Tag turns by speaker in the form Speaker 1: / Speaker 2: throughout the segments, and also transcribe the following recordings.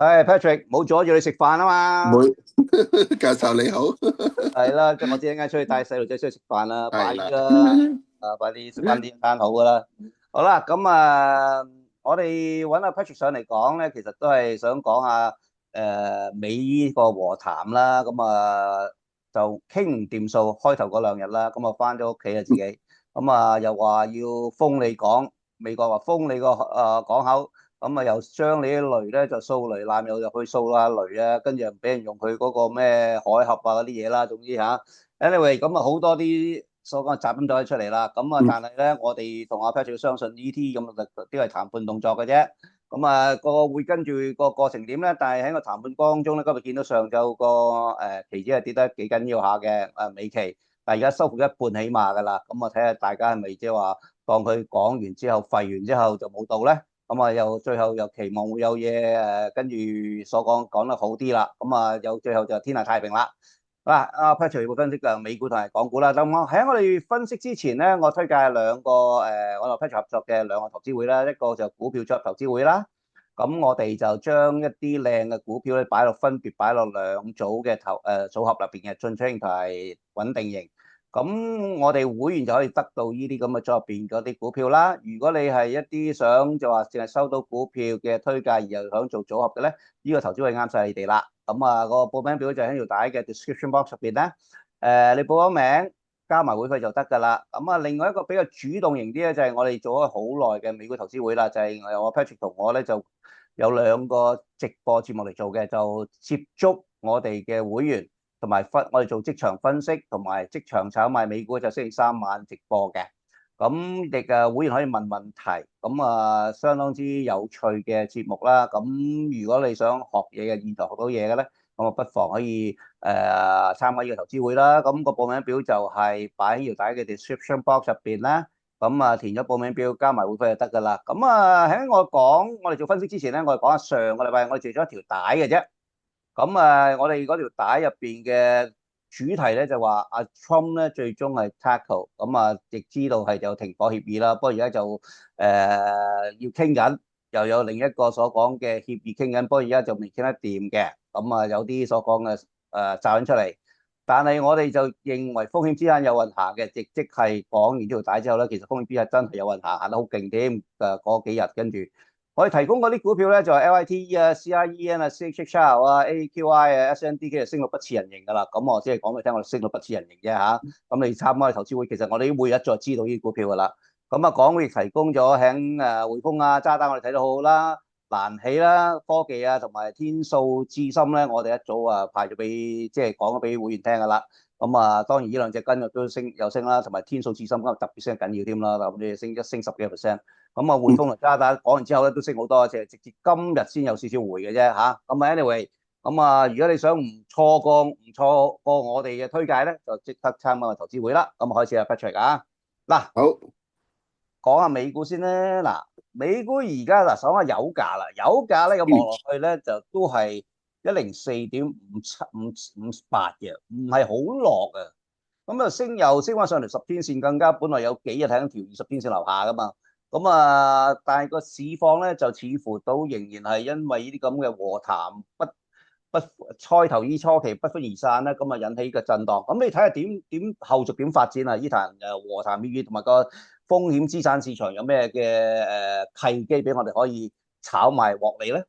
Speaker 1: 係 Patrick，冇阻住你食飯啊嘛。
Speaker 2: 唔會，教授你好，
Speaker 1: 係啦，即係我知陣間出去帶細路仔出去食飯啦，快
Speaker 2: 係啦，
Speaker 1: 啲啦，快啲食翻啲餐好噶啦。好啦，咁我哋揾阿 Patrick 上嚟講咧，其實都係想講下美呢個和談啦。咁就傾唔掂數，開頭嗰2日啦，咁翻咗屋企啊自己，咁又話要封你港，美國話封你個港口。咁又將你啲雷咧就掃雷艦又入去掃下雷啊，跟住又俾人用佢嗰個咩海峽啊嗰啲嘢啦，總之anyway 咁好多啲所講嘅雜音咗出嚟啦。但係咧，我哋同阿 Patrick 相信呢啲咁嘅都係談判動作嘅啫。個會跟住個過程點咧？但係喺個談判當中咧，今日見到上晝個期指係跌得幾緊要下嘅美期，但係而家收復一半起碼㗎啦。睇下大家係咪即係話當佢講完之後廢完之後就冇到咧？又最後又期望會有嘢跟住所講得好啲啦。又最後就天下太平啦。阿 Patrick 會分析嘅美股同埋港股啦。咁喺我哋分析之前咧，我推介兩個我同 Patrick 合作嘅兩個投資會啦，一個就股票作投資會啦。咁我哋就將一啲靚嘅股票咧分別擺落兩組嘅組合入邊嘅進取型同埋穩定型。咁我哋會員就可以得到呢啲咁嘅組入邊嗰啲股票啦。如果你係一啲想就話淨係收到股票嘅推介而又想做組合嘅咧，呢個投資會啱晒你哋啦。個報名表就喺條帶嘅 description box 入邊咧。你報咗名交埋會費就得㗎啦。另外一個比較主動型啲咧，就係我哋做咗好耐嘅美股投資會啦，就係我 Patrick 同我咧就有兩個直播節目嚟做嘅，就接觸我哋嘅會員。同埋我哋做職場分析同埋職場炒賣美股就星期三晚直播嘅。咁亦會員可以問問題，相當之有趣嘅節目啦。如果你想學嘢嘅，現場學到嘢嘅咧，咁不妨可以參加呢個投資會啦。個報名表就係擺喺條帶嘅 description box 入邊啦。填咗報名表加埋會費就得㗎啦。喺我哋做分析之前咧，我哋講下上個禮拜我哋做咗一條帶嘅啫。我哋嗰條帶入邊嘅主題咧就話阿 Trump 咧最終係 tackle，亦知道係有停火協議啦。不過而家就要傾緊，又有另一個所講嘅協議傾緊，不過而家就未傾得掂嘅。有啲所講嘅炸緊出嚟，但係我哋就認為風險資產有運行嘅，亦即係講完呢條帶之後咧，其實風險資產真係有運行，行得好勁添。嗰幾日跟住。我哋提供嗰啲股票咧，就係 LITE 啊、CIEN 啊、CHHR 啊、AQI 啊、SNDK 就升到不似人形㗎啦。我只係講俾你聽，我哋升到不似人形啫嚇。你參加投資會，其實我哋每日再知道呢啲股票㗎啦。港股亦提供咗喺匯豐啊、渣打，我哋睇到好好啦。蘭喜啦、科技啊，同埋天數智深咧，我哋一早派咗俾即係講咗俾會員聽㗎啦。當然呢兩隻今日都升啦，同埋天數智深今日特別升得緊要添啦。你升10幾個 percent。匯豐同渣打講完之後咧，都升好多，就係直接今日先有少少回嘅啫嚇。anyway，如果你想唔錯過我哋嘅推介咧，就即刻參加個投資會啦。開始啊，Patrick 啊，嗱，
Speaker 2: 好，
Speaker 1: 講下美股先咧。嗱，美股而家嗱，講下油價啦，油價咧咁望落去咧，就都係104.5758嘅，唔係好落啊。又升翻上嚟10天線，更加本來有幾日喺條20天線樓下噶嘛。但係個市況咧就似乎都仍然係因為呢啲咁嘅和談不開頭依初期不歡而散咧，引起個震盪。你睇下點後續點發展啊？呢壇和談協議同埋個風險資產市場有咩嘅契機俾我哋可以炒賣獲利咧？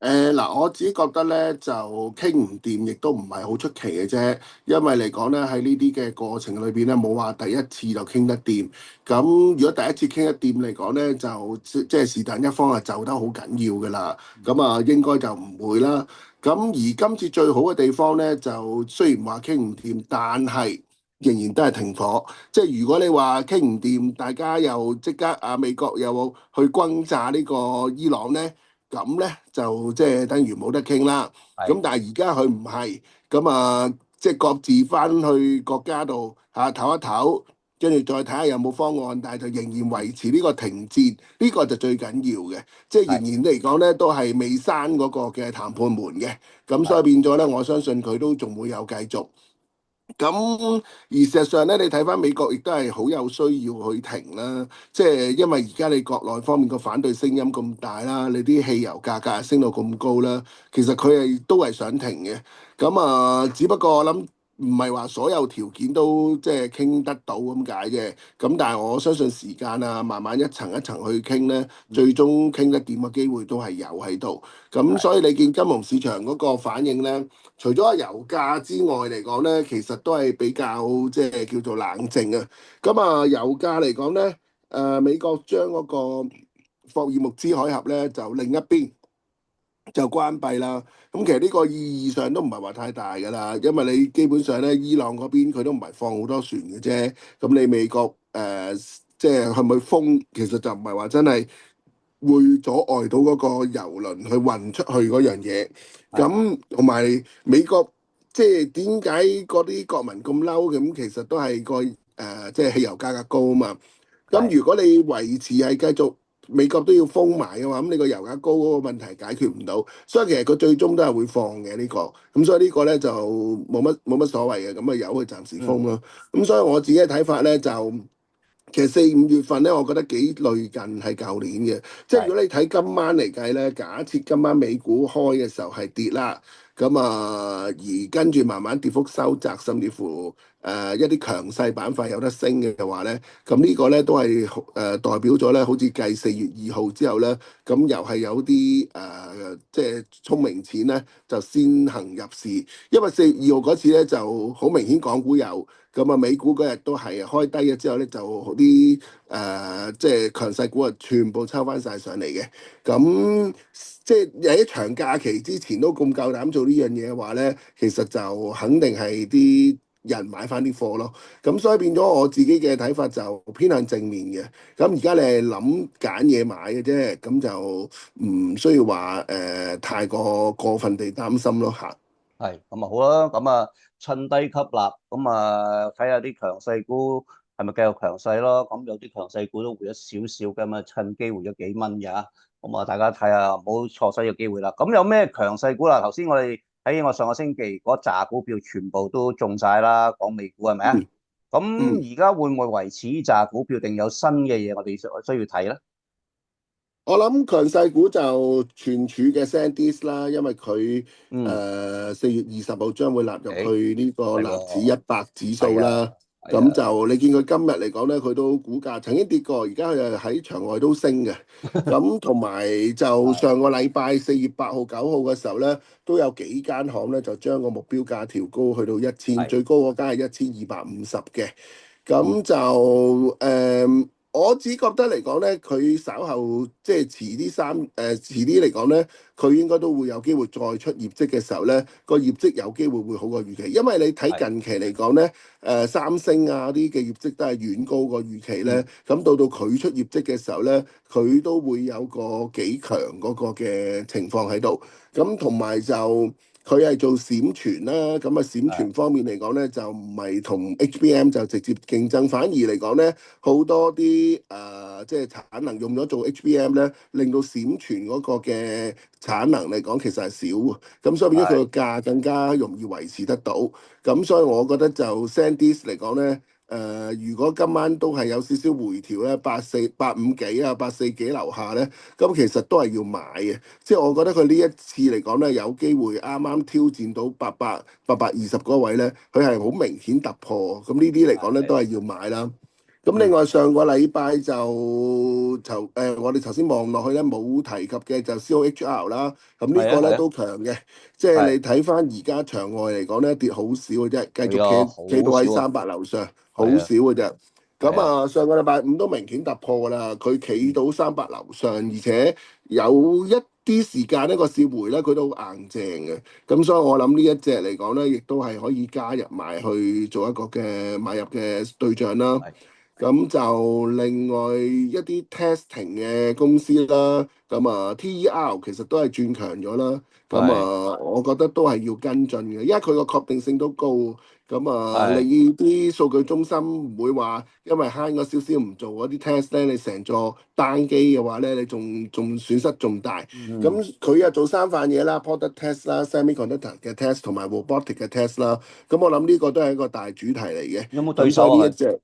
Speaker 2: 嗱，我自己覺得咧就傾唔掂，亦都唔係好出奇嘅啫。因為嚟講咧喺呢啲嘅過程裏邊咧，冇話第一次就傾得掂。咁如果第一次傾得掂嚟講咧，就即係是但一方係就得好緊要噶啦。應該就唔會啦。而今次最好嘅地方咧，就雖然話傾唔掂，但係仍然都係停火。即係如果你話傾唔掂，大家又即刻美國又去轟炸呢個伊朗咧。咁咧就即係等於冇得傾啦。
Speaker 1: 係
Speaker 2: 但係而家佢唔係即係各自翻去國家度唞一唞，跟住再睇下有冇方案。但係就仍然維持呢個停戰，呢個就最緊要嘅。即係仍
Speaker 1: 係
Speaker 2: 然嚟講咧，都係未閂嗰個嘅談判門嘅。所以
Speaker 1: 係
Speaker 2: 變咗咧，我相信佢都仲會有繼續。咁而事實上咧，你睇翻美國亦都係好有需要去停啦，即係因為而家你國內方面個反對聲音咁大啦，你啲汽油價格升到咁高啦，其實佢係都係想停嘅。咁啊，只不過我諗唔係話所有條件都即係傾得到咁解嘅。咁但係我相信時間啊，慢慢一層一層去傾咧，
Speaker 1: 嗯，
Speaker 2: 最終傾得掂嘅機會都係有喺度。咁
Speaker 1: 係
Speaker 2: 所以你見金融市場嗰個反應咧，除咗油價之外嚟講咧，其實都係比較即係叫做冷靜啊。咁啊，油價嚟講咧，美國將嗰個霍爾木茲海峽咧就另一邊就關閉啦。咁其實呢個意義上都唔係話太大㗎啦，因為你基本上咧，伊朗嗰邊佢都唔係放好多船嘅啫。咁你美國即係係咪封，其實就唔係話真係會阻礙到嗰個郵輪去運出去嗰樣嘢。
Speaker 1: 係
Speaker 2: 咁同埋美國即係點解嗰啲國民咁嬲？咁其實都係個即係汽油價格高啊嘛。咁
Speaker 1: 係
Speaker 2: 如果你維持係繼續美國都要封埋嘅話，咁你個油價高嗰個問題解決唔到，所以其實佢最終都係會放嘅呢個。咁所以呢個咧就冇乜所謂嘅，咁啊由佢暫時封
Speaker 1: 嗯
Speaker 2: 咯。咁所以我自己嘅睇法咧就。其實4、5月份咧，我覺得幾類近係舊年嘅。即係
Speaker 1: 係
Speaker 2: 如果你睇今晚嚟計咧，假設今晚美股開嘅時候係跌啦，咁啊而跟住慢慢跌幅收窄，甚至乎一啲強勢板塊有得升嘅話咧，咁呢個咧都係代表咗咧，好似繼4月2號之後咧，咁又係有啲即係聰明錢咧就先行入市，因為4月2號嗰次咧就好明顯港股有。咁啊，美股嗰日都係開低咗之後咧，就啲即係強勢股啊，全部抽翻晒上嚟嘅。咁即係喺長假期之前都咁夠膽做呢樣嘢嘅話咧，其實就肯定係啲人買翻啲貨咯。咁所以變咗我自己嘅睇法就偏向正面嘅。咁而家你係諗揀嘢買嘅啫，咁就唔需要話太過分地擔心咯嚇。
Speaker 1: 係咁啊，好啦，咁啊趁低吸納，咁啊睇下啲強勢股係咪繼續強勢咯。咁有啲強勢股都回咗少少嘅嘛，趁機回咗幾蚊嘅。咁啊，大家睇下，唔好錯失呢個機會啦。咁有咩強勢股啦？頭先我哋喺我上個星期嗰扎股票全部都中晒啦，講美股係咪啊？
Speaker 2: 嗯嗯。
Speaker 1: 咁而家會唔會維持呢扎股票，定有新嘅嘢我哋需要睇咧？
Speaker 2: 我諗強勢股就存儲嘅 SanDisk 啦，因為佢
Speaker 1: 嗯，4
Speaker 2: 月20號將會納入
Speaker 1: 誒，
Speaker 2: 去呢個
Speaker 1: 係
Speaker 2: 納指一
Speaker 1: 喎，
Speaker 2: 百指數
Speaker 1: 係啊，
Speaker 2: 啦。咁
Speaker 1: 係啊，
Speaker 2: 就你見佢今日嚟講咧，佢都股價曾經跌過，而家佢又喺場外都升嘅。咁同埋就
Speaker 1: 係
Speaker 2: 上個禮拜4月8號、9號嘅時候咧，都有幾間行咧就將個目標價調高去到1000，
Speaker 1: 係，
Speaker 2: 最高嗰間係1250嘅。
Speaker 1: 嗯
Speaker 2: 咁就我只覺得嚟講咧，佢稍後即係遲啲嚟講咧，佢應該都會有機會再出業績嘅時候咧，個業績有機會會好過預期，因為你睇
Speaker 1: 係，
Speaker 2: 近期嚟講咧，三星啊啲嘅業績都係遠高過預期咧，
Speaker 1: 嗯
Speaker 2: 咁到佢出業績嘅時候咧，佢都會有個幾強嗰個嘅情況喺度，咁同埋就。佢係做閃存啦，咁啊閃
Speaker 1: 係
Speaker 2: 存方面嚟講咧，就唔係同 HBM 就直接競爭，反而嚟講咧，好多啲即係產能用咗做 HBM 咧，令到閃存嗰個嘅產能嚟講其實係少啊，咁所以變咗佢個
Speaker 1: 係
Speaker 2: 價更加容易維持得到，咁所以我覺得就 SanDisk 嚟講咧。如果今晚都係有少少回調咧，8.4、8.5幾啊，8.4幾樓下咧，咁其實都係要買嘅。即係我覺得佢呢一次嚟講咧，有機會啱啱挑戰到820嗰位咧，佢係好明顯突破。咁呢啲嚟講咧，都
Speaker 1: 係，
Speaker 2: 係要買啦。咁另
Speaker 1: 嗯
Speaker 2: 外上個禮拜我哋頭先望落去咧冇提及嘅就 COHR 啦，咁呢個咧
Speaker 1: 係啊係啊
Speaker 2: 都強嘅，即係
Speaker 1: 係，
Speaker 2: 你睇翻而家場外嚟講咧跌好少嘅啫，繼續
Speaker 1: 係啊，
Speaker 2: 企到喺
Speaker 1: 好少啊，300
Speaker 2: 樓上，好
Speaker 1: 係啊
Speaker 2: 少嘅啫。咁
Speaker 1: 係啊，
Speaker 2: 啊，上個禮拜五都明顯突破㗎啦，佢企
Speaker 1: 嗯
Speaker 2: 到300樓上，而且有一啲時間呢個市回咧佢都好硬淨嘅，咁所以我諗呢一隻嚟講咧，亦都係可以加入埋去做一個嘅買入嘅對象啦。
Speaker 1: 係
Speaker 2: 咁就另外一啲 testing 嘅公司啦，咁啊 TER 其實都係轉強咗啦。咁
Speaker 1: 係
Speaker 2: 啊，我覺得都係要跟進嘅，因為佢個確定性都高。咁
Speaker 1: 係，
Speaker 2: 你啲數據中心唔會話因為慳咗少少唔做嗰啲 test 咧，你成座單機嘅話咧，你仲損失仲大。
Speaker 1: 嗯，
Speaker 2: 咁佢又做三範嘢啦，product test 啦，semiconductor 嘅 test 同埋 robotic 嘅 test 啦。咁我諗呢個都係一個大主題嚟嘅。
Speaker 1: 有冇對
Speaker 2: 咁所以呢
Speaker 1: 手啊佢？
Speaker 2: 一隻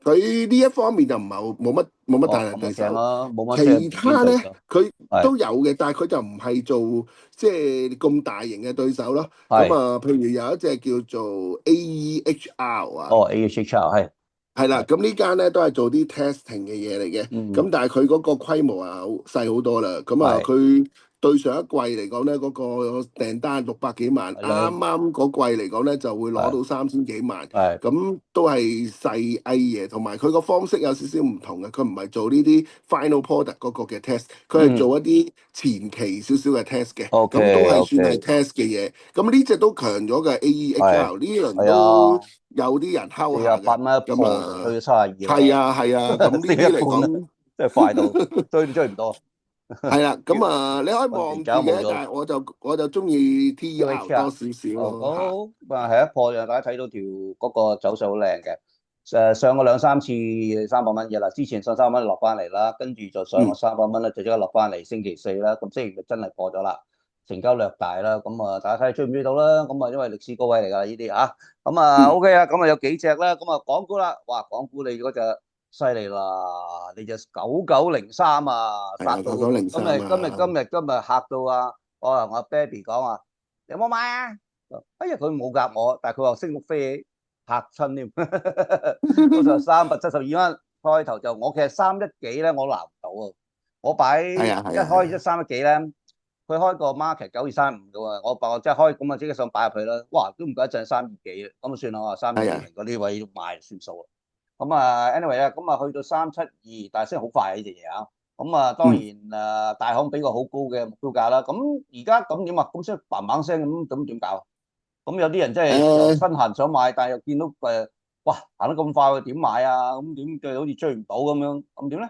Speaker 2: 佢呢一方面就唔係好冇乜大
Speaker 1: 哦，咁咪
Speaker 2: 人對手。
Speaker 1: 正咯，冇乜即係
Speaker 2: 其
Speaker 1: 明顯
Speaker 2: 他咧，
Speaker 1: 對手。
Speaker 2: 佢
Speaker 1: 係
Speaker 2: 都有嘅，但係佢就唔係做即係咁大型嘅對手咯。咁
Speaker 1: 係，
Speaker 2: 譬如有一隻叫做 AEHR 啊。
Speaker 1: 哦，AHR 係
Speaker 2: 係啦，
Speaker 1: 係，
Speaker 2: 咁呢間咧都係做啲 testing 嘅嘢嚟嘅，
Speaker 1: 嗯
Speaker 2: 咁但係佢嗰個規模啊細好多啦，咁
Speaker 1: 係
Speaker 2: 佢對上一季嚟講咧，嗰個訂單600幾萬，啱
Speaker 1: 係啦，
Speaker 2: 啱嗰季嚟講咧就會攞
Speaker 1: 係
Speaker 2: 到3000幾萬，
Speaker 1: 係，
Speaker 2: 咁都係細藝嘢，同埋佢個方式有少少唔同嘅，佢唔係做呢啲 final product 嗰個嘅 test，佢係
Speaker 1: 嗯
Speaker 2: 做一啲前期少少嘅 test 嘅，咁都
Speaker 1: ，OK
Speaker 2: 係算係
Speaker 1: OK，test
Speaker 2: 嘅嘢，咁呢只都強咗嘅
Speaker 1: 係
Speaker 2: AEHR 呢輪
Speaker 1: 係
Speaker 2: 都
Speaker 1: 啊，
Speaker 2: 有啲人睺下嘅。
Speaker 1: 四十八蚊一
Speaker 2: 咁
Speaker 1: 鋪就去到32
Speaker 2: 係
Speaker 1: 啦，
Speaker 2: 啊係啊，咁呢
Speaker 1: 升一
Speaker 2: 啲嚟
Speaker 1: 半啦，
Speaker 2: 講
Speaker 1: 真係快到追都追唔到。
Speaker 2: 係啦，咁你可以
Speaker 1: 個期
Speaker 2: 望住嘅，
Speaker 1: 間冇咗啦
Speaker 2: 但係我就中意 TER 多
Speaker 1: ，UHR
Speaker 2: 少少
Speaker 1: 哦
Speaker 2: 咯嚇。
Speaker 1: 好，啊係一破就大家睇到條嗰個走勢好靚嘅，上過兩三次300蚊嘅啦，之前上300蚊落翻嚟啦，跟住就上過
Speaker 2: 嗯
Speaker 1: 300蚊啦，就即刻落翻嚟，星期四啦，咁星期日真係破咗啦，成交略大啦，咁啊大家睇下追唔追到啦，咁啊因為歷史高位嚟㗎呢啲啊，咁啊
Speaker 2: 嗯，OK
Speaker 1: 啊，咁啊有幾隻啦，咁啊港股啦，哇港股你嗰隻犀利啦，你隻9903啊
Speaker 2: 係啊，
Speaker 1: 殺到，今
Speaker 2: 9903
Speaker 1: 日今日
Speaker 2: 啊，
Speaker 1: 今日今日嚇到啊！我同阿 Baby 講話有冇買啊？哎呀，佢冇夾我，但係佢話升幅飛起，嚇親添。嗰時候372蚊開頭就，我其實310幾咧，我拿唔到啊。我擺
Speaker 2: 係啊係啊係
Speaker 1: 一開一
Speaker 2: 啊，310
Speaker 1: 幾咧，佢開個 market 9235嘅喎，我即係開咁啊，即刻想擺入去啦。哇，都唔夠一陣320幾啊，咁啊算啦，我話320
Speaker 2: 係啊，
Speaker 1: 嗰啲位賣算數啦。咁啊，anyway 啊，咁啊去到372，但係升好快呢隻嘢啊。咁啊，當然
Speaker 2: 嗯
Speaker 1: 大行俾個好高嘅目標價啦。咁而家咁點啊？咁所以砰砰聲咁點搞？咁有啲人真係又
Speaker 2: 誒。
Speaker 1: 身痕想買，但係又見到哇行得咁快，點買啊？咁點就好似追唔到咁樣，咁點咧？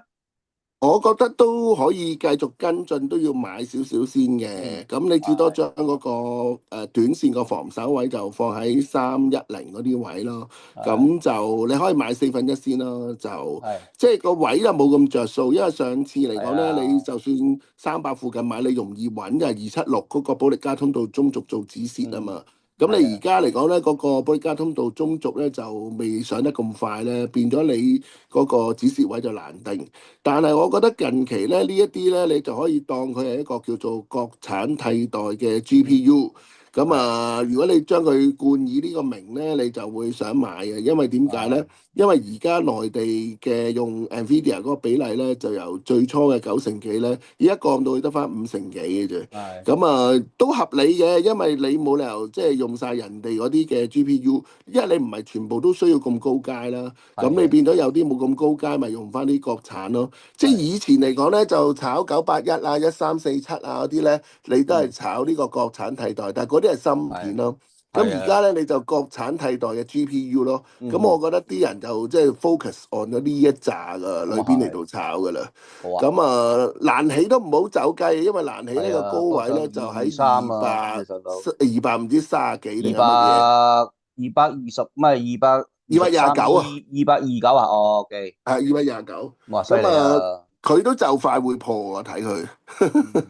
Speaker 2: 我覺得都可以繼續跟進，都要買少少先
Speaker 1: 嗯，
Speaker 2: 嘅。咁你至多
Speaker 1: 係
Speaker 2: 將嗰個短線個防守位就放喺310嗰啲位咯。
Speaker 1: 係
Speaker 2: 咁就你可以買1/4先咯。就
Speaker 1: 係
Speaker 2: 即係個位就冇咁着數，因為上次嚟
Speaker 1: 係
Speaker 2: 講咧，你
Speaker 1: 啊，
Speaker 2: 就算300附近買，你容易揾就係276嗰個保力加通道中軸做止蝕啊
Speaker 1: 嗯
Speaker 2: 嘛。咁你而
Speaker 1: 係啊
Speaker 2: 家嚟講咧，嗰個保力加通道中軸咧就未上得咁快咧，變咗你嗰個止蝕位就難定。但係我覺得近期咧呢一啲咧，你就可以當佢係一個叫做國產替代嘅
Speaker 1: 嗯
Speaker 2: GPU。咁
Speaker 1: 係
Speaker 2: 如果你將佢冠以呢個名咧，你就會想買嘅，因為點解咧？
Speaker 1: 係
Speaker 2: 因為而家內地嘅用 NVIDIA 嗰個比例咧，就由最初嘅90幾咧，而家降到去得翻50幾嘅啫。
Speaker 1: 係
Speaker 2: 咁都合理嘅，因為你冇理由即係用晒人哋嗰啲嘅 GPU，因為你唔係全部都需要咁高階啦。咁你
Speaker 1: 係嘅
Speaker 2: 變咗有啲冇咁高階，咪用翻啲國產咯。即係
Speaker 1: 係
Speaker 2: 以前嚟講咧，就炒981啊、1347啊嗰啲咧，你都係
Speaker 1: 嗯
Speaker 2: 炒呢個國產替代，但係嗰啲係芯片
Speaker 1: 係
Speaker 2: 咯。咁
Speaker 1: 係啊
Speaker 2: 而家咧你就國產替代嘅 GPU 咯。咁我
Speaker 1: 嗯
Speaker 2: 覺得啲人就即係 focus on 咗呢一紮嘅
Speaker 1: 咁
Speaker 2: 裏邊嚟
Speaker 1: 啊係
Speaker 2: 到炒噶啦。
Speaker 1: 好啊
Speaker 2: 咁難起都唔好走雞，因為難起呢個高
Speaker 1: 係啊，嗰個
Speaker 2: 位
Speaker 1: 上
Speaker 2: 咧就喺
Speaker 1: 223啊，今日上到
Speaker 2: 二百唔知30幾定係
Speaker 1: 二百
Speaker 2: 乜嘢，220
Speaker 1: 唔係223229
Speaker 2: 啊，229
Speaker 1: 啊，哦，OK，229。哇，犀利
Speaker 2: 咁
Speaker 1: 啊！
Speaker 2: 佢都就快會破，我睇佢，
Speaker 1: 嗯，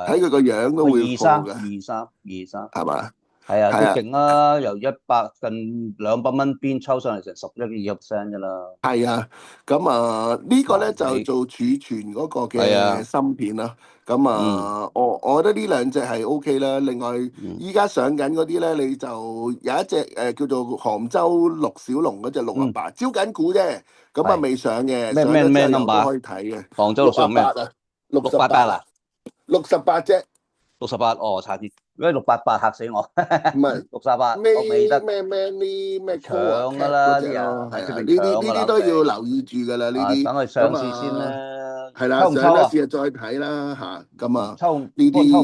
Speaker 2: 睇佢
Speaker 1: 係，
Speaker 2: 個樣都會
Speaker 1: 佢二三
Speaker 2: 破嘅，
Speaker 1: 二三二三，
Speaker 2: 係嘛？
Speaker 1: 係啊，都
Speaker 2: 係啊。
Speaker 1: 勁啦，由近200蚊邊抽上嚟成11%㗎啦，
Speaker 2: 係啊，咁呢個咧
Speaker 1: 難起，
Speaker 2: 就做儲存嗰個
Speaker 1: 係啊，
Speaker 2: 嘅芯片啦。咁
Speaker 1: 嗯
Speaker 2: 我覺得呢兩隻係 O K 啦。另外，
Speaker 1: 嗯
Speaker 2: 依家上緊嗰啲咧，你就有一隻叫做杭州陸小龍嗰隻六啊
Speaker 1: 嗯，
Speaker 2: 八，招緊股啫。咁
Speaker 1: 係
Speaker 2: 未上嘅，
Speaker 1: 咩咩咩
Speaker 2: 上咗之後又
Speaker 1: number 啊？
Speaker 2: 都可以睇嘅。
Speaker 1: 杭州
Speaker 2: 六
Speaker 1: 陸上咩？
Speaker 2: 啊八啊，六十八
Speaker 1: 688
Speaker 2: 啊，
Speaker 1: 啊
Speaker 2: 68啫，？68
Speaker 1: 哦，差啲，因為688嚇死我，
Speaker 2: 唔係
Speaker 1: 638我未得。
Speaker 2: 咩呢咩 Core
Speaker 1: 搶噶
Speaker 2: Cap 嗰
Speaker 1: 啦啲人，
Speaker 2: 只咯，係啊，
Speaker 1: 係佢哋
Speaker 2: 呢啲呢
Speaker 1: 搶噶啦，肯
Speaker 2: 啲都要
Speaker 1: 定
Speaker 2: 留意住㗎啦，呢
Speaker 1: 啊，
Speaker 2: 啲
Speaker 1: 等佢上
Speaker 2: 咁
Speaker 1: 市先啦。
Speaker 2: 係啦，
Speaker 1: 抽唔抽啊？
Speaker 2: 上咗市就再睇啦嚇，咁
Speaker 1: 抽，
Speaker 2: 呢啲
Speaker 1: 不過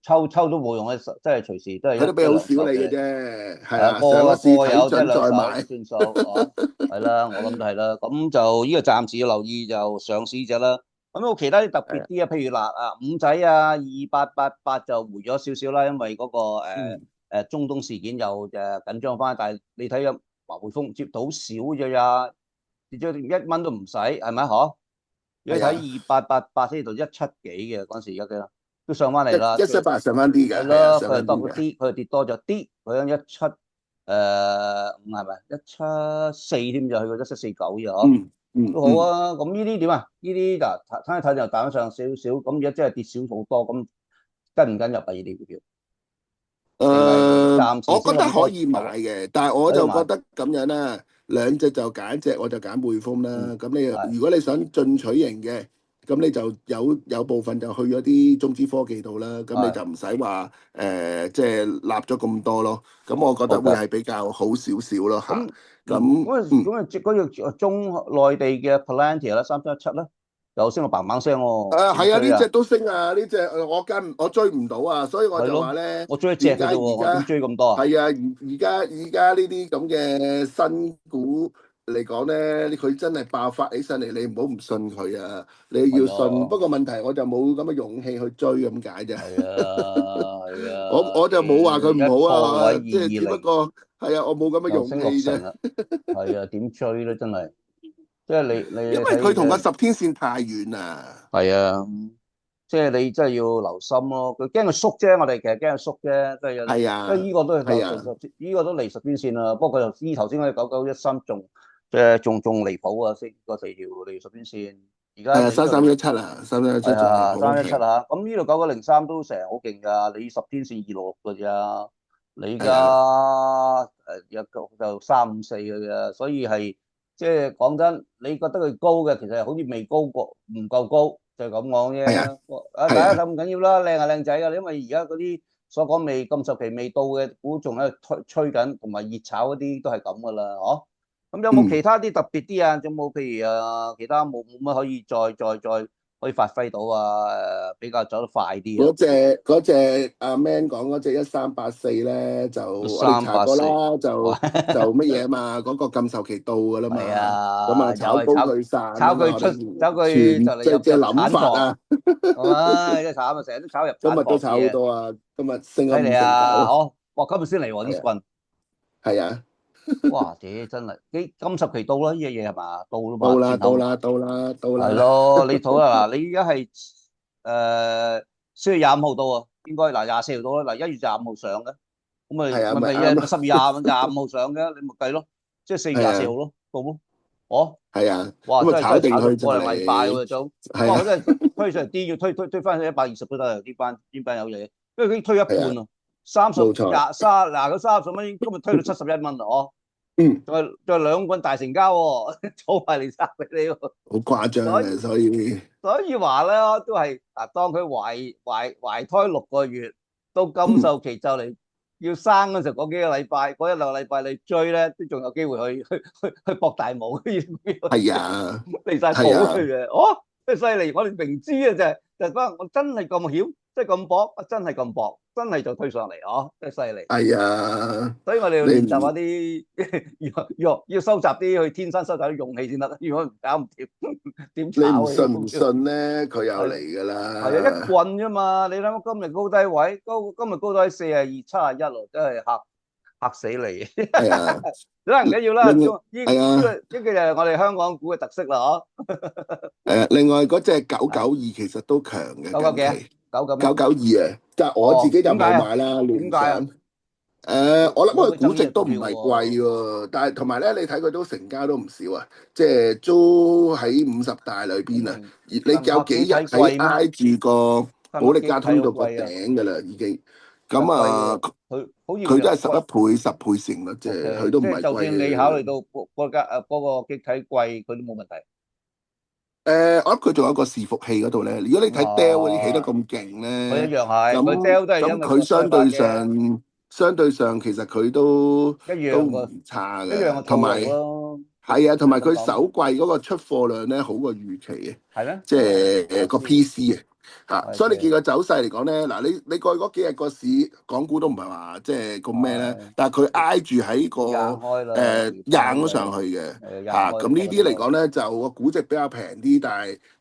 Speaker 1: 抽唔抽都冇用嘅，即係隨時都係
Speaker 2: 佢都俾好
Speaker 1: 一兩
Speaker 2: 少你嘅
Speaker 1: 手啫。
Speaker 2: 啫，係
Speaker 1: 係啊，
Speaker 2: 啊，上咗市
Speaker 1: 個有即係
Speaker 2: 睇準
Speaker 1: 兩手
Speaker 2: 再買，
Speaker 1: 算數啊。係啦，我諗都係啦。咁就呢個暫時要留意就上市隻啦。咁有冇其他啲特
Speaker 2: 係啊，
Speaker 1: 別啲啊？譬如嗱五仔啊，2888就回咗少少啦，因為嗰個
Speaker 2: 嗯
Speaker 1: 中東事件又緊張翻，但係你睇下華匯豐接到好少啫呀，跌咗1蚊都唔使，係咪嗬？如果你
Speaker 2: 係啊，
Speaker 1: 睇2888先到17幾嘅嗰陣時，而家都上翻嚟啦。
Speaker 2: 178上翻啲㗎，係啊，
Speaker 1: 係咯，
Speaker 2: 上
Speaker 1: 佢係多
Speaker 2: 翻啲嘅。
Speaker 1: 咗啲，佢係跌多咗啲，佢喺17.5係咪174添就去到17.49啫嗬，
Speaker 2: 嗯嗯嗯。
Speaker 1: 都好啊。咁呢啲點啊？呢啲嗱睇一睇就彈上少少，咁而家真係跌少好多，咁跟唔跟入啊？呢啲股票定係暫時
Speaker 2: 我覺
Speaker 1: 升咗好多
Speaker 2: 得可以買
Speaker 1: 走啊？
Speaker 2: 嘅，但係我
Speaker 1: 可以買，
Speaker 2: 就覺得咁樣啦，兩隻就揀一隻，我就揀匯豐
Speaker 1: 嗯，
Speaker 2: 啦。咁你
Speaker 1: 係
Speaker 2: 如果你想進取型嘅，咁你就有部分就去咗啲中資科技度啦。咁你
Speaker 1: 係
Speaker 2: 就唔使話即係立咗咁多咯。咁我覺得會
Speaker 1: 好嘅。
Speaker 2: 係比較好少少咯嚇。
Speaker 1: 咁
Speaker 2: 咁嗯。
Speaker 1: 嗰個中內地嘅 Palantir 啦，3317啦，又升到砰砰聲喎，點
Speaker 2: 係啊，
Speaker 1: 追啊？
Speaker 2: 呢只都升啊，呢只我追唔到啊，所以我就話
Speaker 1: 係咯，
Speaker 2: 咧，
Speaker 1: 我追一隻
Speaker 2: 點解
Speaker 1: 嘅啫喎，我點
Speaker 2: 而家
Speaker 1: 追咁多啊？
Speaker 2: 係啊？而家呢啲咁嘅新股嚟講咧，佢真係爆發起上嚟，你唔好唔信佢啊！你要
Speaker 1: 係
Speaker 2: 信，不
Speaker 1: 啊，
Speaker 2: 過問題我就冇咁嘅勇氣去追咁解啫。
Speaker 1: 係啊，係啊，
Speaker 2: 我就冇話佢
Speaker 1: 而家
Speaker 2: 唔好
Speaker 1: 錯位
Speaker 2: 啊，即係只不
Speaker 1: 220，
Speaker 2: 過係啊，我冇咁嘅勇
Speaker 1: 又升
Speaker 2: 氣啫。
Speaker 1: 6成啦，係啊，點追咧？真係，即係你
Speaker 2: 因為佢同個
Speaker 1: 睇嘅，
Speaker 2: 十天線太遠啦。
Speaker 1: 係啊，即係你真係要留心咯。佢驚佢縮啫，我哋其實驚佢縮啫，即係有啲，
Speaker 2: 係啊，
Speaker 1: 因為依個都係
Speaker 2: 係啊。
Speaker 1: 依個都離十邊線啦。不過佢就依頭先嗰啲9913仲仲離譜啊，四條離十邊線。而家
Speaker 2: 係啊，
Speaker 1: 你呢度
Speaker 2: 3317啊，3317仲離
Speaker 1: 係啊，
Speaker 2: 譜係。
Speaker 1: 317嚇，咁呢度9903都成日好勁㗎。你十天線266㗎咋，你而
Speaker 2: 係啊。
Speaker 1: 家有就354㗎咋，所以係即係講真，你覺得佢高嘅，其實好似未高過，唔夠高，就係咁講
Speaker 2: 係啊，
Speaker 1: 啫。
Speaker 2: 係啊，
Speaker 1: 大家咁唔緊要啦，靚係靚仔㗎，因為而家嗰啲所講未咁受期未到嘅股，仲喺度吹緊，同埋熱炒嗰啲都係咁㗎啦，嗬。咁有冇
Speaker 2: 嗯，
Speaker 1: 其他啲特別啲啊？有冇譬如其他冇乜可以再可以發揮到啊？比較走得快啲啊？
Speaker 2: 嗰隻阿 Man 講嗰隻1384咧，就我哋查過啦，384，
Speaker 1: 哇，
Speaker 2: 就乜嘢啊嘛，嗰個禁售期到㗎啦
Speaker 1: 係
Speaker 2: 嘛，咁啊
Speaker 1: 啊，又
Speaker 2: 炒高
Speaker 1: 係炒
Speaker 2: 佢散啊嘛，
Speaker 1: 炒佢出，
Speaker 2: 我哋
Speaker 1: 炒佢就嚟入
Speaker 2: 全即係諗
Speaker 1: 產房，
Speaker 2: 法啊，
Speaker 1: 唉，真係慘啊！成日都炒入產
Speaker 2: 今日都
Speaker 1: 房啲嘢，
Speaker 2: 炒好多啊，今日升咗
Speaker 1: 犀利
Speaker 2: 5成9
Speaker 1: 啊！
Speaker 2: 啊，
Speaker 1: 哦，哇，今日先嚟喎呢
Speaker 2: 係啊，
Speaker 1: 棍，
Speaker 2: 係啊，
Speaker 1: 哇，真係幾今十期到啦，呢樣嘢係嘛？到啦嘛，
Speaker 2: 到啦，
Speaker 1: 前後
Speaker 2: 到啦，到啦，到
Speaker 1: 係
Speaker 2: 啦，
Speaker 1: 咯，你睇啦嗱，你而家係4月25號到啊，應該嗱24號到啦，嗱1月25號上嘅，咁咪
Speaker 2: 係啊，
Speaker 1: 咪咪
Speaker 2: 咪啱咯，10
Speaker 1: 月25號上嘅，你咪計咯，即係4月24號
Speaker 2: 係啊，
Speaker 1: 咯，到咯，哦。
Speaker 2: 係啊，
Speaker 1: 哇！
Speaker 2: 咁啊
Speaker 1: 真係
Speaker 2: 炒定佢就
Speaker 1: 炒咗個零禮拜
Speaker 2: 嚟，
Speaker 1: 喎，就哇！我
Speaker 2: 係啊，
Speaker 1: 真係推上嚟啲，要推翻去120都得啊！呢班有嘢，因為佢已經推一
Speaker 2: 係啊，
Speaker 1: 半啊，三十
Speaker 2: 冇錯，
Speaker 1: 佢30蚊，今日推到71蚊啦，哦！
Speaker 2: 嗯。
Speaker 1: 再兩棍大成交喎，早埋嚟殺俾你喎，
Speaker 2: 好誇張
Speaker 1: 所以
Speaker 2: 嘅，所以
Speaker 1: 所以話咧都係嗱，當佢懷胎6個月，到禁
Speaker 2: 嗯
Speaker 1: 售期就嚟要生嗰時候嗰幾個禮拜，嗰1兩個禮拜你追咧，都仲有機會去搏大霧，
Speaker 2: 係啊，
Speaker 1: 離晒
Speaker 2: 係啊，
Speaker 1: 譜嘅，哦，真係犀利！我哋明知嘅就係翻，我真係咁險，即係咁搏，真係咁搏，真係就推上嚟，哦，真係犀利。
Speaker 2: 係啊，
Speaker 1: 所以我哋要
Speaker 2: 你唔
Speaker 1: 練習下啲，要收集啲去天生收集啲勇氣先得。如果唔搞唔掂，點
Speaker 2: 你唔
Speaker 1: 炒啊？呢
Speaker 2: 信唔
Speaker 1: 啲股票
Speaker 2: 信咧，佢又
Speaker 1: 係
Speaker 2: 嚟㗎
Speaker 1: 係啊，一
Speaker 2: 啦，
Speaker 1: 棍啫嘛。你諗下今日高低位，今日高低42、71咯，真係嚇死你。
Speaker 2: 係啊，
Speaker 1: 都唔緊要啦，
Speaker 2: 另
Speaker 1: 呢
Speaker 2: 係啊，
Speaker 1: 個就係我哋香港股嘅特色啦，嗬。
Speaker 2: 另外嗰隻
Speaker 1: 係
Speaker 2: 992其實都強嘅
Speaker 1: 九九幾啊？
Speaker 2: 近期，
Speaker 1: 九咩？992
Speaker 2: 啊，但係我自
Speaker 1: 哦，
Speaker 2: 己就
Speaker 1: 點解啊？
Speaker 2: 冇買啦，聯想。
Speaker 1: 點解啊？
Speaker 2: 我諗
Speaker 1: 冇
Speaker 2: 佢估值
Speaker 1: 乜爭議嘅股票
Speaker 2: 都唔係貴
Speaker 1: 喎。
Speaker 2: 喎，但係同埋咧，你睇佢都成交都唔少啊，即係都喺50大裏邊啊。
Speaker 1: 明
Speaker 2: 而你有幾日
Speaker 1: 係唔係幾睇貴咩？
Speaker 2: 喺挨住個
Speaker 1: 係
Speaker 2: 保力加
Speaker 1: 咪幾睇
Speaker 2: 通道個
Speaker 1: 好貴啊？
Speaker 2: 頂㗎啦，已經。
Speaker 1: 係咪
Speaker 2: 咁啊，
Speaker 1: 貴喎？佢好似會
Speaker 2: 佢都係
Speaker 1: 有貴。
Speaker 2: 11倍、10倍成率啫，佢
Speaker 1: O.K.，
Speaker 2: 都唔
Speaker 1: 即係就
Speaker 2: 係貴
Speaker 1: 算你考慮
Speaker 2: 嘅。
Speaker 1: 到嗰個機體貴，佢都冇問題。
Speaker 2: 我諗佢仲有個伺服器嗰度咧。如果你睇 Dell 嗰啲起得
Speaker 1: 哦，
Speaker 2: 咁勁
Speaker 1: 佢一
Speaker 2: 咧，
Speaker 1: 樣係，佢
Speaker 2: 咁
Speaker 1: Dell 都係
Speaker 2: 咁
Speaker 1: 因為個
Speaker 2: 佢相對
Speaker 1: 衰法啫，
Speaker 2: 上其實佢都唔
Speaker 1: 一樣個
Speaker 2: 差
Speaker 1: 一樣
Speaker 2: 嘅，
Speaker 1: 嘅套路
Speaker 2: 同埋。
Speaker 1: 咯。
Speaker 2: 係啊，同埋佢
Speaker 1: 咁講
Speaker 2: 首季嗰個出貨量咧好過預期嘅，
Speaker 1: 係咩？
Speaker 2: 即
Speaker 1: 哦，
Speaker 2: 係個
Speaker 1: 我知。
Speaker 2: PC 啊。嚇，
Speaker 1: 係嘅，
Speaker 2: 所以你見個走勢嚟講咧，嗱你過去嗰幾日個市港股都唔係話即係咁咩咧，
Speaker 1: 係
Speaker 2: 但係佢挨住喺個
Speaker 1: 硬開啦，持翻
Speaker 2: 硬咗上
Speaker 1: 嘅，
Speaker 2: 去嘅
Speaker 1: 硬
Speaker 2: 嚇，咁呢
Speaker 1: 開
Speaker 2: 啲嚟講咧就個估值比較平啲，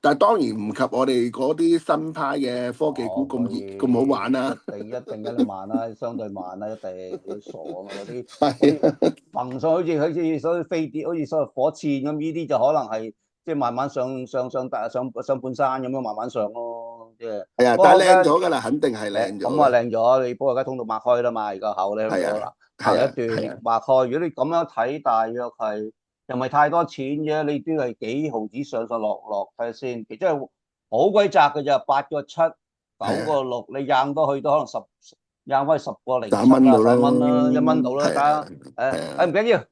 Speaker 2: 但係當然唔及我哋嗰啲新派嘅科技股
Speaker 1: 哦，嗰
Speaker 2: 咁好
Speaker 1: 啲
Speaker 2: 玩啦。
Speaker 1: 一定慢啦，相對慢啦，一定你傻啊嘛嗰啲，好似
Speaker 2: 係
Speaker 1: 蹦上好似所謂飛碟，好似所謂火箭咁，呢啲就可能係即係慢慢上半山咁樣慢慢上咯，即係。
Speaker 2: 係啊，但係
Speaker 1: 不過而家
Speaker 2: 靚咗㗎啦，肯定係靚咗
Speaker 1: 咁啊
Speaker 2: 嘅。
Speaker 1: 靚咗，你不過而家通道擘開啦嘛，而家口你香
Speaker 2: 係啊，
Speaker 1: 港啦，行
Speaker 2: 係啊，
Speaker 1: 一段
Speaker 2: 係啊，
Speaker 1: 擘開。如果你咁樣睇，大約係又唔係太多錢啫，你都係幾毫子上落睇下先。其實係好鬼窄嘅咋，8個7、九
Speaker 2: 係啊，
Speaker 1: 個六，你硬多去都可能硬翻10個07啦，10
Speaker 2: 蚊到咯，10
Speaker 1: 蚊啦，1蚊到啦，
Speaker 2: 係啊，
Speaker 1: 睇下唔
Speaker 2: 係啊，
Speaker 1: 緊要，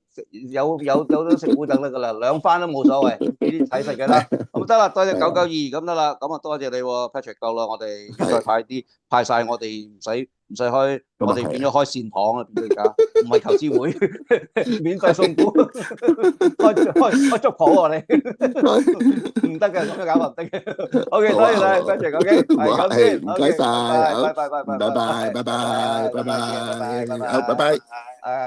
Speaker 1: 有得食糊就得㗎啦，兩番都冇所謂，呢啲睇實嘅啦。咁得啦，多謝992
Speaker 2: 係啊，
Speaker 1: 咁得啦，咁啊多謝你喎 Patrick 夠啦，我哋要再
Speaker 2: 係，
Speaker 1: 派啲派晒，我哋唔使開，我哋變咗
Speaker 2: 咁啊係啊。
Speaker 1: 開善堂啊，變咗而家唔係投資會，免費送股，開粥鋪啊你，唔得嘅，咁樣搞唔得嘅。OK，
Speaker 2: 好啊，
Speaker 1: 多謝晒
Speaker 2: 好啊，Patrick，OK，唔好客氣，
Speaker 1: 係咁先
Speaker 2: 唔該
Speaker 1: ，OK，
Speaker 2: 晒，
Speaker 1: 拜拜，
Speaker 2: 好，
Speaker 1: 拜拜，拜拜，
Speaker 2: 拜拜，
Speaker 1: 拜拜，
Speaker 2: 拜
Speaker 1: 拜拜，
Speaker 2: 拜，
Speaker 1: 拜拜，
Speaker 2: 拜拜，
Speaker 1: 再見，拜拜，拜
Speaker 2: 好，拜
Speaker 1: 拜。
Speaker 2: 拜。